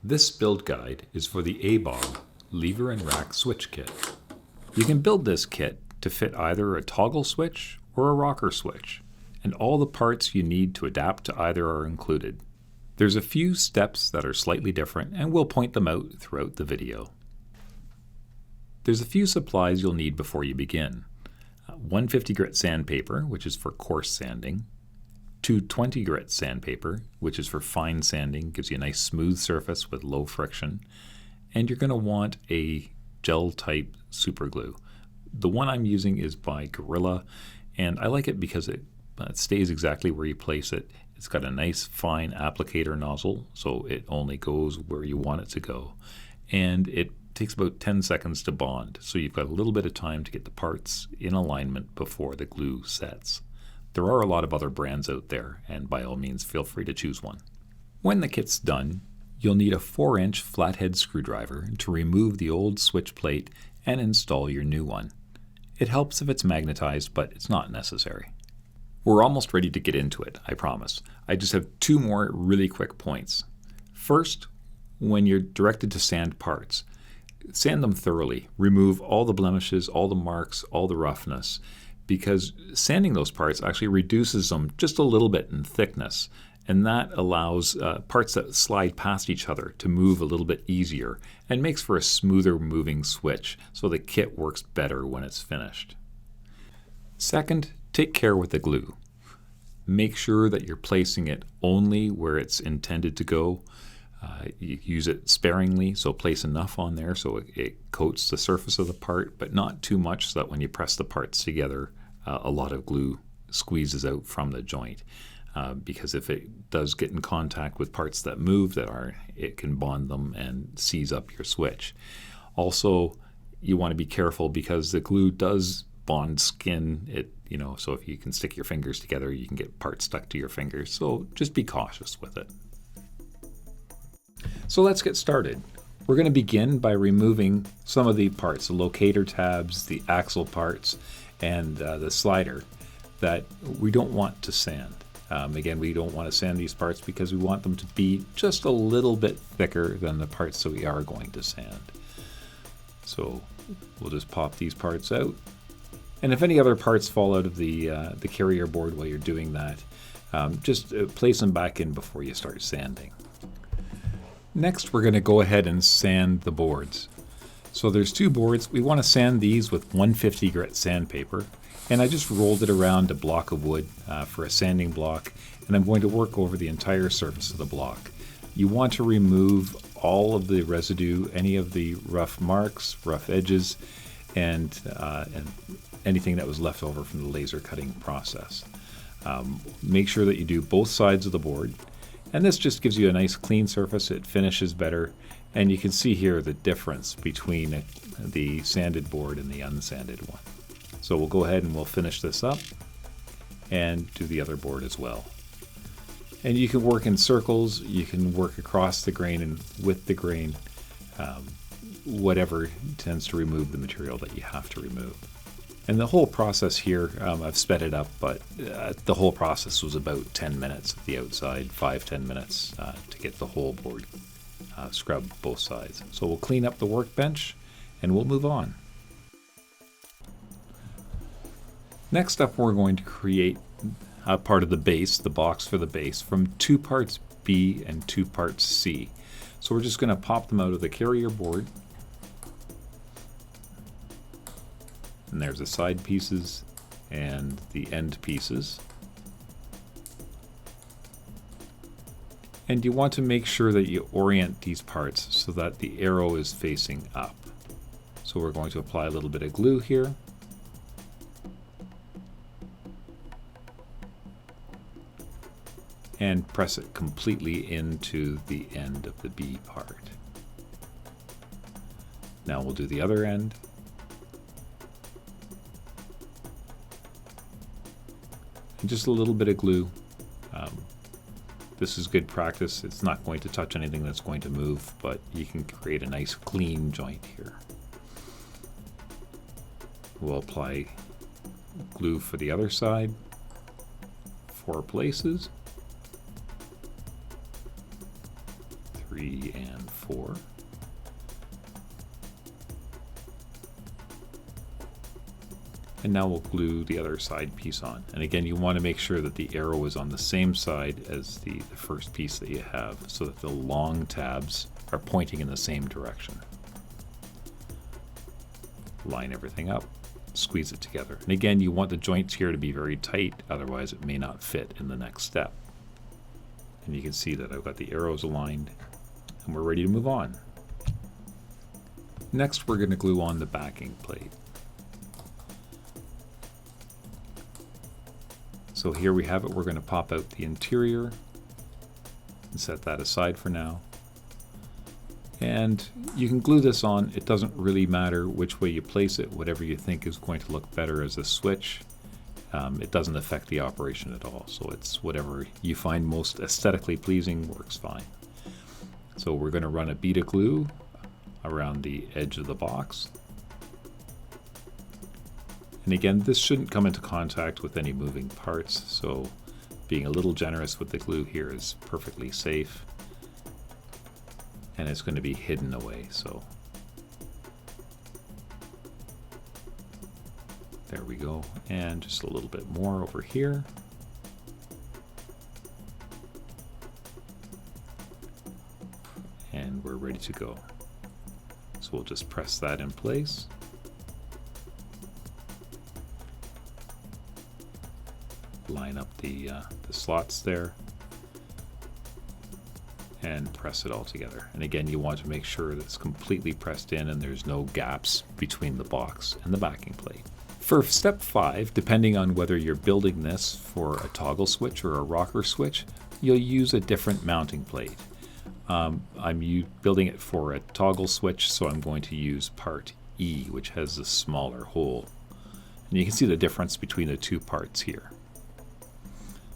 This build guide is for the abong lever and rack switch kit. You can build this kit to fit either a toggle switch or a rocker switch, and all the parts you need to adapt to either are included. There's a few steps that are slightly different, and we'll point them out throughout the video. There's a few supplies you'll need before you begin. 150 grit sandpaper, which is for coarse sanding. 220 grit sandpaper, which is for fine sanding, gives you a nice smooth surface with low friction. And you're going to want a gel type super glue. The one I'm using is by Gorilla, and I like it because it stays exactly where you place it. It's got a nice fine applicator nozzle, so it only goes where you want it to go. And it takes about 10 seconds to bond, so you've got a little bit of time to get the parts in alignment before the glue sets. There are a lot of other brands out there, and by all means feel free to choose one. When the kit's done, you'll need a 4-inch flathead screwdriver to remove the old switch plate and install your new one. It helps if it's magnetized, but it's not necessary. We're almost ready to get into it, I promise. I just have 2 more really quick points. First, when you're directed to sand parts, sand them thoroughly. Remove all the blemishes, all the marks, all the roughness, because sanding those parts actually reduces them just a little bit in thickness, and that allows parts that slide past each other to move a little bit easier and makes for a smoother moving switch, so the kit works better when it's finished. Second, take care with the glue. Make sure that you're placing it only where it's intended to go. You use it sparingly, so place enough on there so it coats the surface of the part, but not too much so that when you press the parts together, a lot of glue squeezes out from the joint. Because if it does get in contact with parts that move, it can bond them and seize up your switch. Also, you want to be careful because the glue does bond skin. So if you can stick your fingers together, you can get parts stuck to your fingers. So just be cautious with it. So let's get started. We're going to begin by removing some of the parts, the locator tabs, the axle parts, and the slider that we don't want to sand. Again, we don't want to sand these parts because we want them to be just a little bit thicker than the parts that we are going to sand. So we'll just pop these parts out. And if any other parts fall out of the carrier board while you're doing that, just place them back in before you start sanding. Next, we're going to go ahead and sand the boards. So there's 2 boards. We want to sand these with 150 grit sandpaper. And I just rolled it around a block of wood for a sanding block, and I'm going to work over the entire surface of the block. You want to remove all of the residue, any of the rough marks, rough edges, and anything that was left over from the laser cutting process. Make sure that you do both sides of the board, and this just gives you a nice clean surface. It finishes better, and you can see here the difference between the sanded board and the unsanded one. So we'll go ahead and we'll finish this up and do the other board as well. And you can work in circles, you can work across the grain and with the grain, whatever tends to remove the material that you have to remove. And the whole process here, I've sped it up, but the whole process was about 10 minutes at the outside, 5-10 minutes to get the whole board scrubbed both sides. So we'll clean up the workbench and we'll move on. Next up, we're going to create a part of the base, the box for the base, from 2 parts B and 2 parts C. So we're just going to pop them out of the carrier board. And there's the side pieces and the end pieces. And you want to make sure that you orient these parts so that the arrow is facing up. So we're going to apply a little bit of glue here. And press it completely into the end of the B part. Now we'll do the other end. And just a little bit of glue. This is good practice. It's not going to touch anything that's going to move, but you can create a nice clean joint here. We'll apply glue for the other side, 4 places. 3 and 4. And now we'll glue the other side piece on. And again, you want to make sure that the arrow is on the same side as the first piece that you have, so that the long tabs are pointing in the same direction. Line everything up, squeeze it together. And again, you want the joints here to be very tight, otherwise it may not fit in the next step. And you can see that I've got the arrows aligned, and we're ready to move on. Next, we're going to glue on the backing plate. So here we have it. We're going to pop out the interior and set that aside for now. And you can glue this on. It doesn't really matter which way you place it, whatever you think is going to look better as a switch. It doesn't affect the operation at all. So it's whatever you find most aesthetically pleasing works fine. So we're going to run a bead of glue around the edge of the box. And again, this shouldn't come into contact with any moving parts, so being a little generous with the glue here is perfectly safe. And it's going to be hidden away, so there we go. And just a little bit more over here. And we're ready to go. So we'll just press that in place. Line up the slots there and press it all together. And again, you want to make sure that it's completely pressed in and there's no gaps between the box and the backing plate. For step 5, depending on whether you're building this for a toggle switch or a rocker switch, you'll use a different mounting plate. I'm building it for a toggle switch, so I'm going to use part E, which has a smaller hole. And you can see the difference between the two parts here.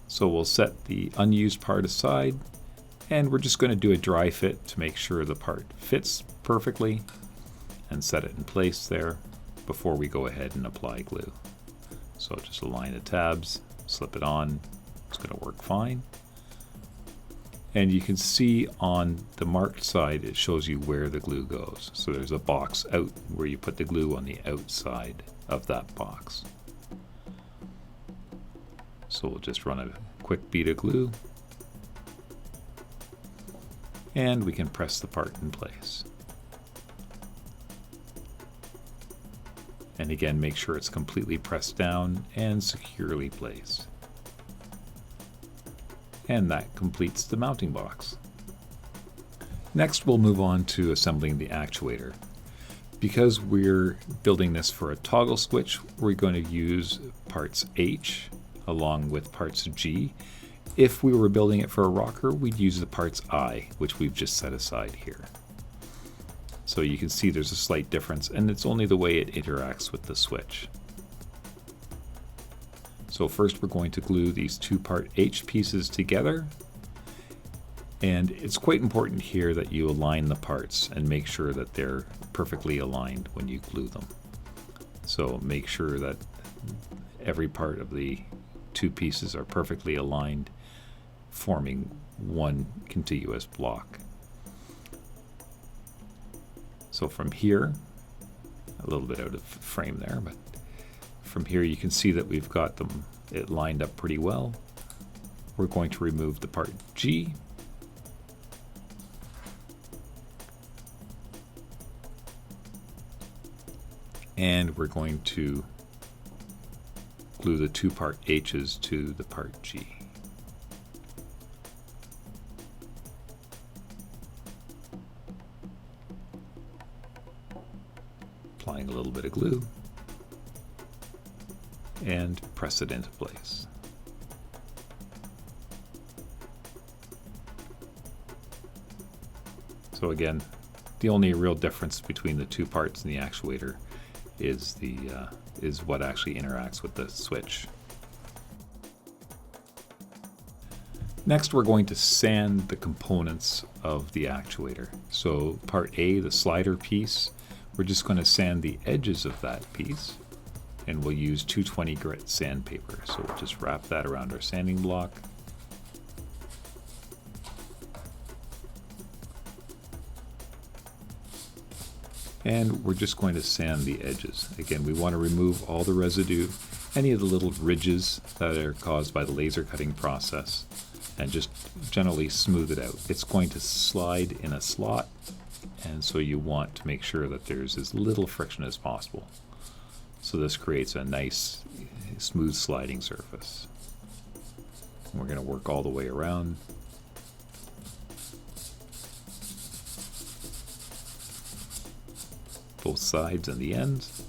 So we'll set the unused part aside, and we're just going to do a dry fit to make sure the part fits perfectly and set it in place there before we go ahead and apply glue. So just align the tabs, slip it on, it's going to work fine. And you can see on the marked side it shows you where the glue goes. So there's a box out where you put the glue on the outside of that box. So we'll just run a quick bead of glue and we can press the part in place. And again, make sure it's completely pressed down and securely placed. And that completes the mounting box. Next, we'll move on to assembling the actuator. Because we're building this for a toggle switch, we're going to use parts H along with parts G. If we were building it for a rocker, we'd use the parts I, which we've just set aside here. So you can see there's a slight difference, and it's only the way it interacts with the switch. So first we're going to glue these two part H pieces together. And it's quite important here that you align the parts and make sure that they're perfectly aligned when you glue them. So make sure that every part of the two pieces are perfectly aligned, forming one contiguous block. So from here, a little bit out of frame there, but from here you can see that we've got it lined up pretty well. We're going to remove the part G. And we're going to glue the two part H's to the part G. Applying a little bit of glue and press it into place. So again, the only real difference between the two parts in the actuator is what actually interacts with the switch. Next, we're going to sand the components of the actuator. So part A, the slider piece, we're just going to sand the edges of that piece, and we'll use 220 grit sandpaper. So we'll just wrap that around our sanding block. And we're just going to sand the edges. Again, we want to remove all the residue, any of the little ridges that are caused by the laser cutting process, and just generally smooth it out. It's going to slide in a slot, and so you want to make sure that there's as little friction as possible. So this creates a nice, smooth sliding surface. And we're going to work all the way around. Both sides and the ends.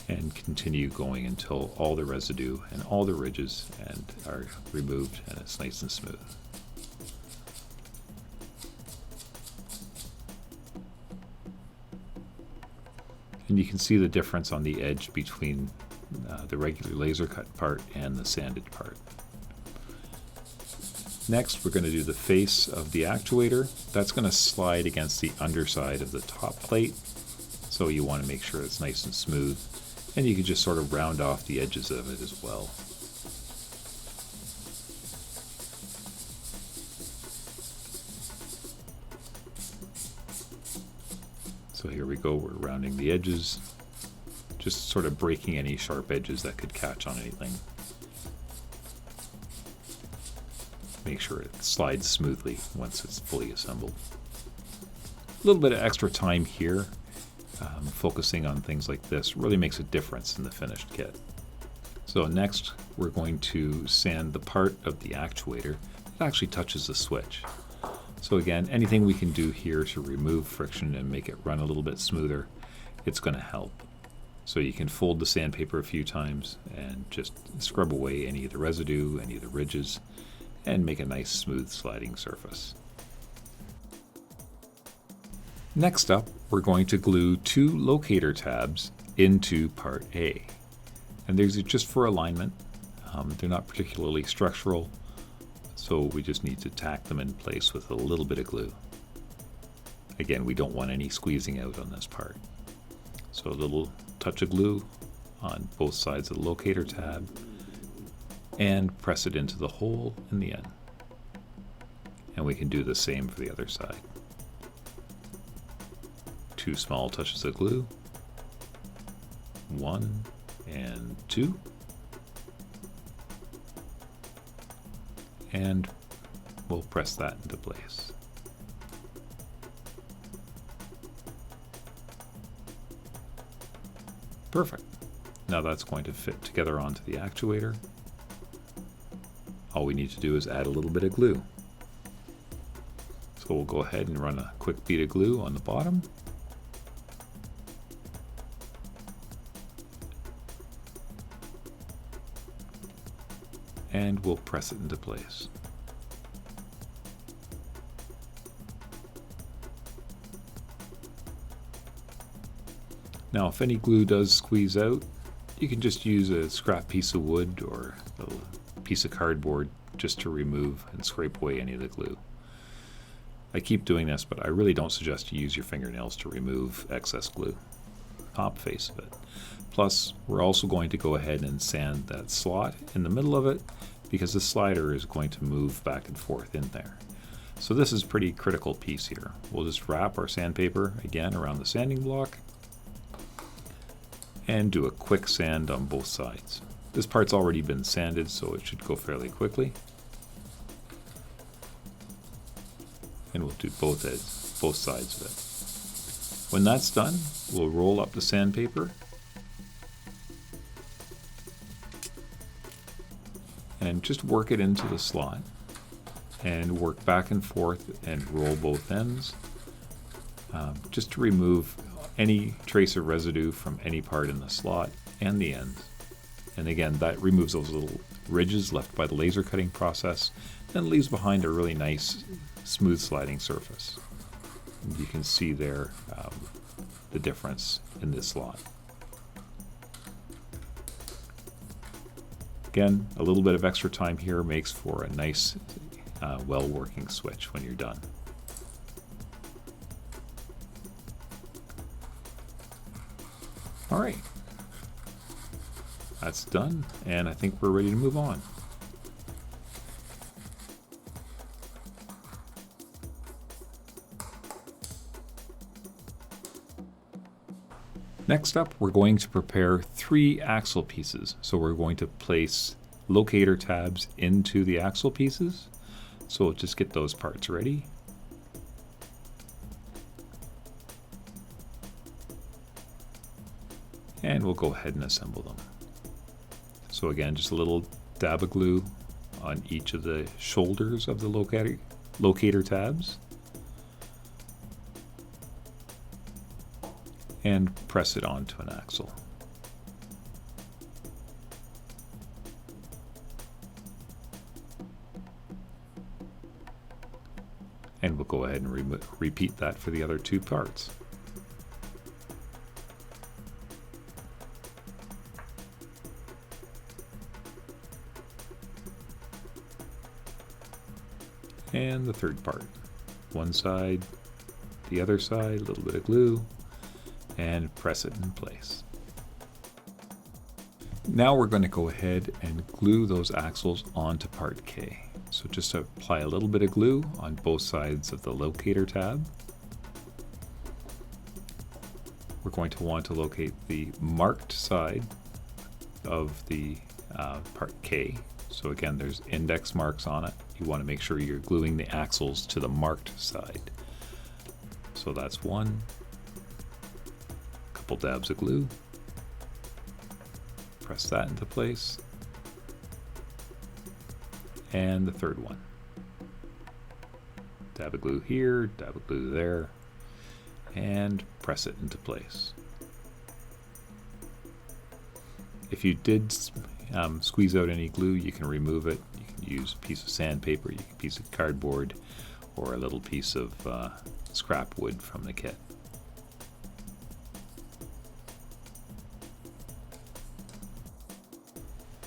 And continue going until all the residue and all the ridges are removed and it's nice and smooth. And you can see the difference on the edge between the regular laser cut part and the sanded part. Next, we're going to do the face of the actuator. That's going to slide against the underside of the top plate, so you want to make sure it's nice and smooth. And you can just sort of round off the edges of it as well. So here we go, we're rounding the edges, just sort of breaking any sharp edges that could catch on anything. Make sure it slides smoothly once it's fully assembled. A little bit of extra time here, focusing on things like this really makes a difference in the finished kit. So next we're going to sand the part of the actuator that actually touches the switch. So again, anything we can do here to remove friction and make it run a little bit smoother, it's going to help. So you can fold the sandpaper a few times and just scrub away any of the residue, any of the ridges, and make a nice smooth sliding surface. Next up, we're going to glue 2 locator tabs into part A. And these are just for alignment. They're not particularly structural, so we just need to tack them in place with a little bit of glue. Again, we don't want any squeezing out on this part. So a little touch of glue on both sides of the locator tab, and press it into the hole in the end. And we can do the same for the other side. 2 small touches of glue, 1 and 2, and we'll press that into place. Perfect. Now that's going to fit together onto the actuator. All we need to do is add a little bit of glue. So we'll go ahead and run a quick bead of glue on the bottom. And we'll press it into place. Now if any glue does squeeze out, you can just use a scrap piece of wood or a piece of cardboard just to remove and scrape away any of the glue. I keep doing this, but I really don't suggest you use your fingernails to remove excess glue. Top face of it. Plus, we're also going to go ahead and sand that slot in the middle of it because the slider is going to move back and forth in there. So this is a pretty critical piece here. We'll just wrap our sandpaper again around the sanding block and do a quick sand on both sides. This part's already been sanded, so it should go fairly quickly. And we'll do both sides of it. When that's done, we'll roll up the sandpaper and just work it into the slot and work back and forth and roll both ends just to remove any trace of residue from any part in the slot and the ends. And again, that removes those little ridges left by the laser cutting process and leaves behind a really nice smooth sliding surface. And you can see there the difference in this slot. Again, a little bit of extra time here makes for a nice, well-working switch when you're done. All right, that's done, and I think we're ready to move on. Next up, we're going to prepare 3 axle pieces. So we're going to place locator tabs into the axle pieces. So we'll just get those parts ready. And we'll go ahead and assemble them. So again, just a little dab of glue on each of the shoulders of the locator tabs. And press it onto an axle. And we'll go ahead and repeat that for the other 2 parts. And the 3rd part. One side, the other side, a little bit of glue, and press it in place. Now we're going to go ahead and glue those axles onto part K. So just apply a little bit of glue on both sides of the locator tab. We're going to want to locate the marked side of the part K. So again, there's index marks on it. You want to make sure you're gluing the axles to the marked side. So that's one. Couple dabs of glue. Press that into place. And the 3rd one. Dab of glue here, dab of glue there, and press it into place. If you did squeeze out any glue, you can remove it. You can use a piece of sandpaper, you can use a piece of cardboard, or a little piece of scrap wood from the kit.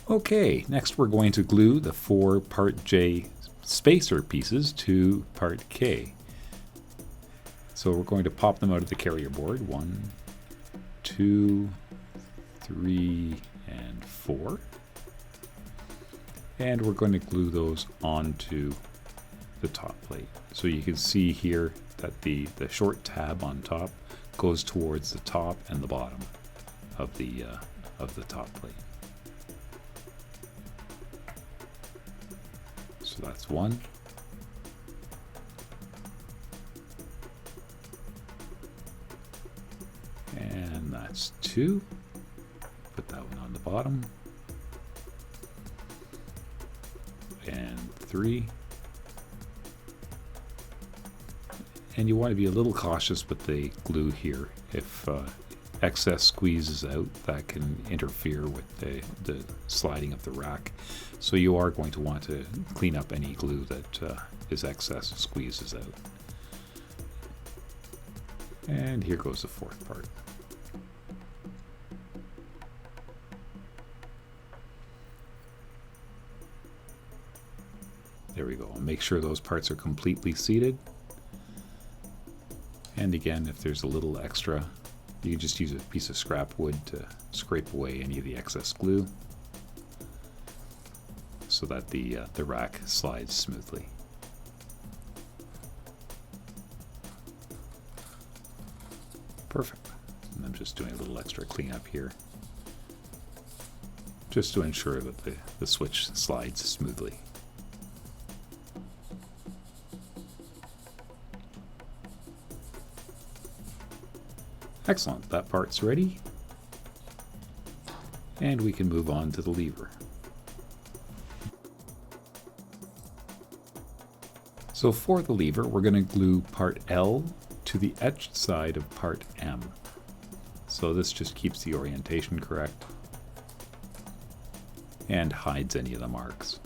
Okay, next we're going to glue the 4 part J spacer pieces to part K. So we're going to pop them out of the carrier board. 1, 2, 3, and 4. And we're going to glue those onto the top plate. So you can see here that the short tab on top goes towards the top and the bottom of the top plate. So that's 1. And that's 2. Put that one on the bottom. And 3. And you want to be a little cautious with the glue here. If excess squeezes out, that can interfere with the sliding of the rack. So you are going to want to clean up any glue that is excess squeezes out. And here goes the 4th part. There we go. Make sure those parts are completely seated. And again, if there's a little extra, you can just use a piece of scrap wood to scrape away any of the excess glue so that the rack slides smoothly. Perfect. And I'm just doing a little extra cleanup here just to ensure that the switch slides smoothly. Excellent, that part's ready. And we can move on to the lever. So for the lever, we're going to glue part L to the etched side of part M. So this just keeps the orientation correct and hides any of the marks.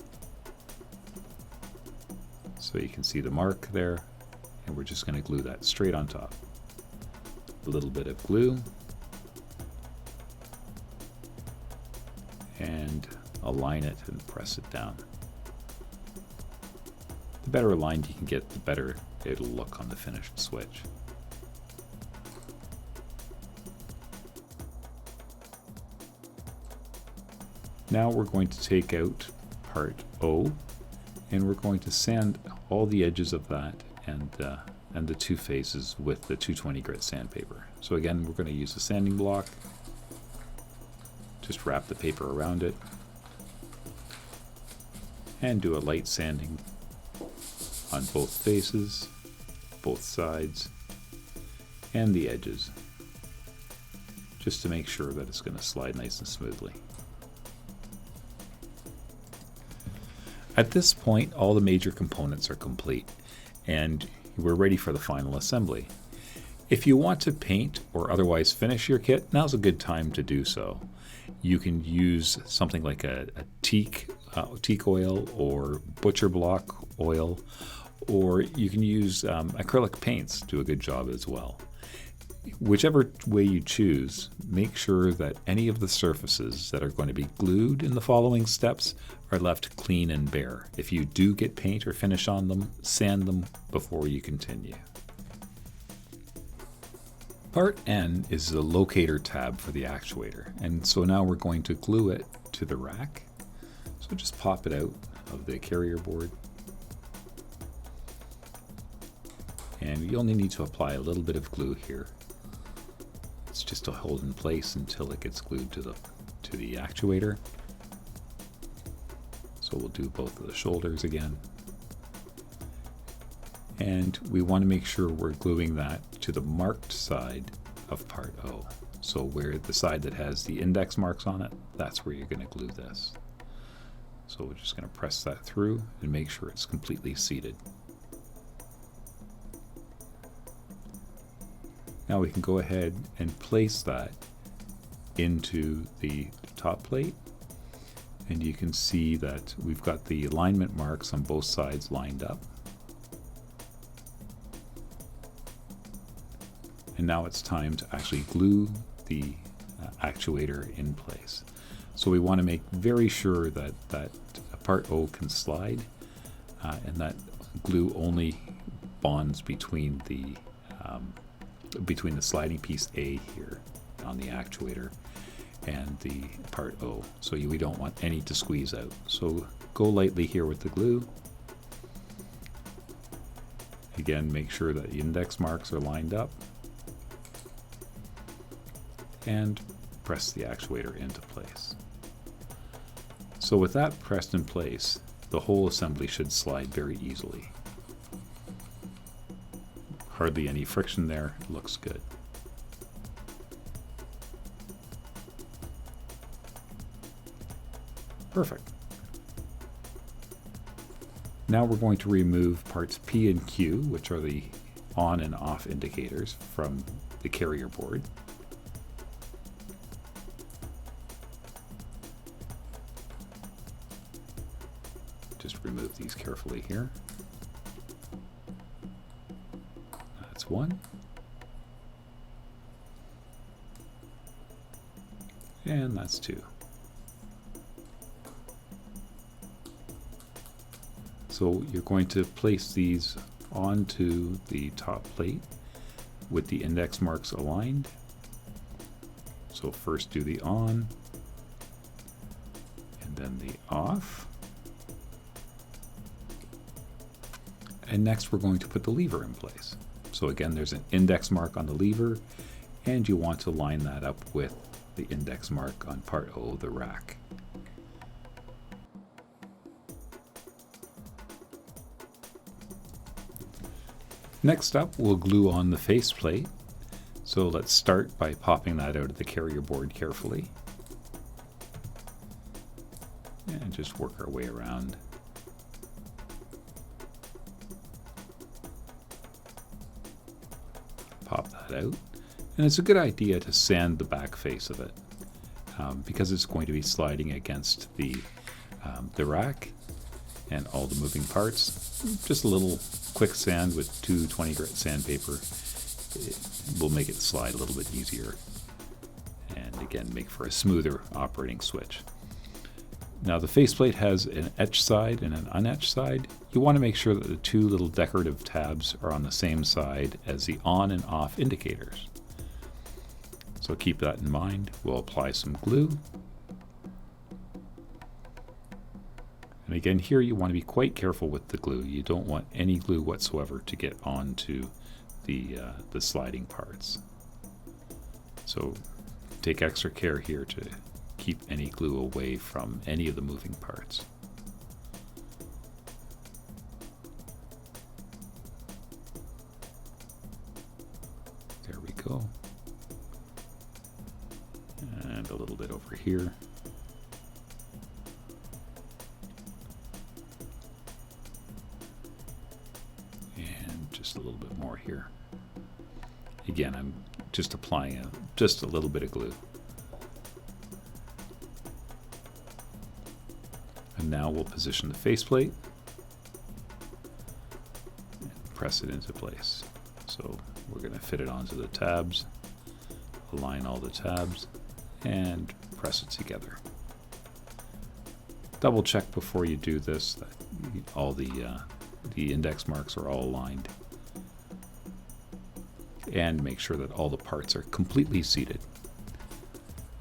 So you can see the mark there, and we're just going to glue that straight on top. A little bit of glue and align it and press it down. The better aligned you can get, the better it'll look on the finished switch. Now we're going to take out part O, and we're going to sand all the edges of that and and the two faces with the 220 grit sandpaper. So again, we're going to use a sanding block. Just wrap the paper around it and do a light sanding on both faces, both sides, and the edges, just to make sure that it's going to slide nice and smoothly. At this point, all the major components are complete, and we're ready for the final assembly. If you want to paint or otherwise finish your kit, now's a good time to do so. You can use something like a teak oil or butcher block oil, or you can use acrylic paints, do a good job as well. Whichever way you choose, make sure that any of the surfaces that are going to be glued in the following steps are left clean and bare. If you do get paint or finish on them, sand them before you continue. Part N is the locator tab for the actuator, and so now we're going to glue it to the rack. So just pop it out of the carrier board. And you only need to apply a little bit of glue here. It's just to hold in place until it gets glued to the actuator. So we'll do both of the shoulders again. And we want to make sure we're gluing that to the marked side of part O. So where the side that has the index marks on it, that's where you're going to glue this. So we're just going to press that through and make sure it's completely seated. Now we can go ahead and place that into the top plate, and you can see that we've got the alignment marks on both sides lined up. And now it's time to actually glue the actuator in place. So we want to make very sure that part O can slide, and that glue only bonds between the sliding piece A here on the actuator and the part O. So we don't want any to squeeze out. So go lightly here with the glue. Again, make sure that the index marks are lined up, and press the actuator into place. So with that pressed in place, the whole assembly should slide very easily. Hardly any friction there, it looks good. Perfect. Now we're going to remove parts P and Q, which are the on and off indicators, from the carrier board. Just remove these carefully here. That's one. And that's two. So you're going to place these onto the top plate with the index marks aligned. So first do the on, and then the off. And next we're going to put the lever in place. So again, there's an index mark on the lever, and you want to line that up with the index mark on part O of the rack. Next up, we'll glue on the faceplate. So let's start by popping that out of the carrier board carefully. And just work our way around. Pop that out. And it's a good idea to sand the back face of it because it's going to be sliding against the rack and all the moving parts. Just a little quick sand with 220 grit sandpaper will make it slide a little bit easier, and again make for a smoother operating switch. Now the faceplate has an etched side and an unetched side. You want to make sure that the two little decorative tabs are on the same side as the on and off indicators. So keep that in mind. We'll apply some glue. And again, here you want to be quite careful with the glue. You don't want any glue whatsoever to get onto the sliding parts. So take extra care here to keep any glue away from any of the moving parts. There we go. And a little bit over here. And just a little bit more here. Again, I'm just applying just a little bit of glue. And now we'll position the faceplate and press it into place. So we're going to fit it onto the tabs, align all the tabs, and press it together. Double check before you do this that all the index marks are all aligned, and make sure that all the parts are completely seated.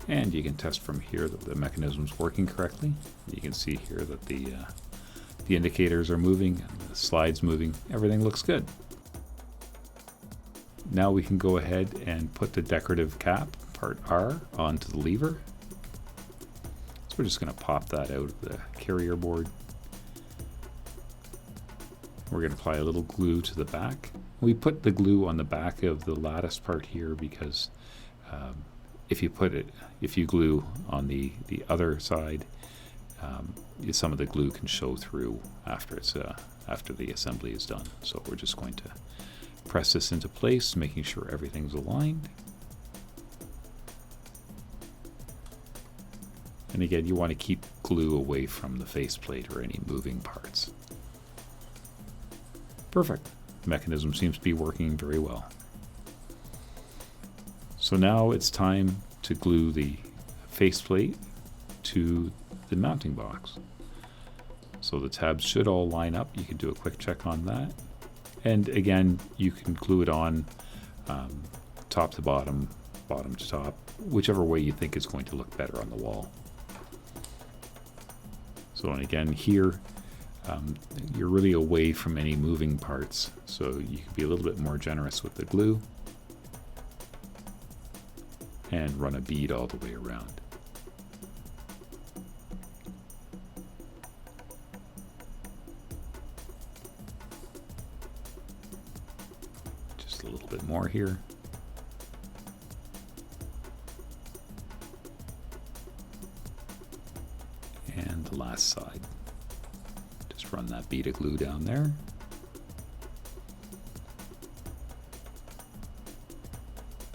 And you can test from here that the mechanism's working correctly. You can see here that the indicators are moving, and the slide's moving. Everything looks good. Now we can go ahead and put the decorative cap, part R, onto the lever. So we're just going to pop that out of the carrier board. We're going to apply a little glue to the back. We put the glue on the back of the lattice part here because if you glue on the other side, some of the glue can show through after the assembly is done. So we're just going to press this into place, making sure everything's aligned. And again, you want to keep glue away from the faceplate or any moving parts. Perfect. The mechanism seems to be working very well. So now it's time to glue the faceplate to the mounting box. So the tabs should all line up. You can do a quick check on that. And again, you can glue it on top to bottom, bottom to top, whichever way you think is going to look better on the wall. So, and again here, you're really away from any moving parts, so you can be a little bit more generous with the glue and run a bead all the way around. Just a little bit more here. And the last side. Just run that bead of glue down there.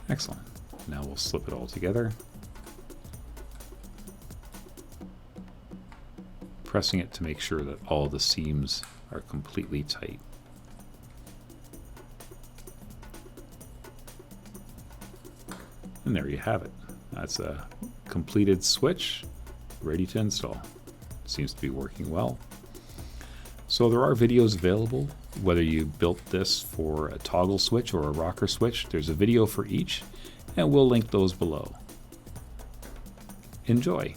Excellent. Now we'll slip it all together. Pressing it to make sure that all the seams are completely tight. And there you have it. That's a completed switch, ready to install. Seems to be working well. So there are videos available, whether you built this for a toggle switch or a rocker switch. There's a video for each, and we'll link those below. Enjoy!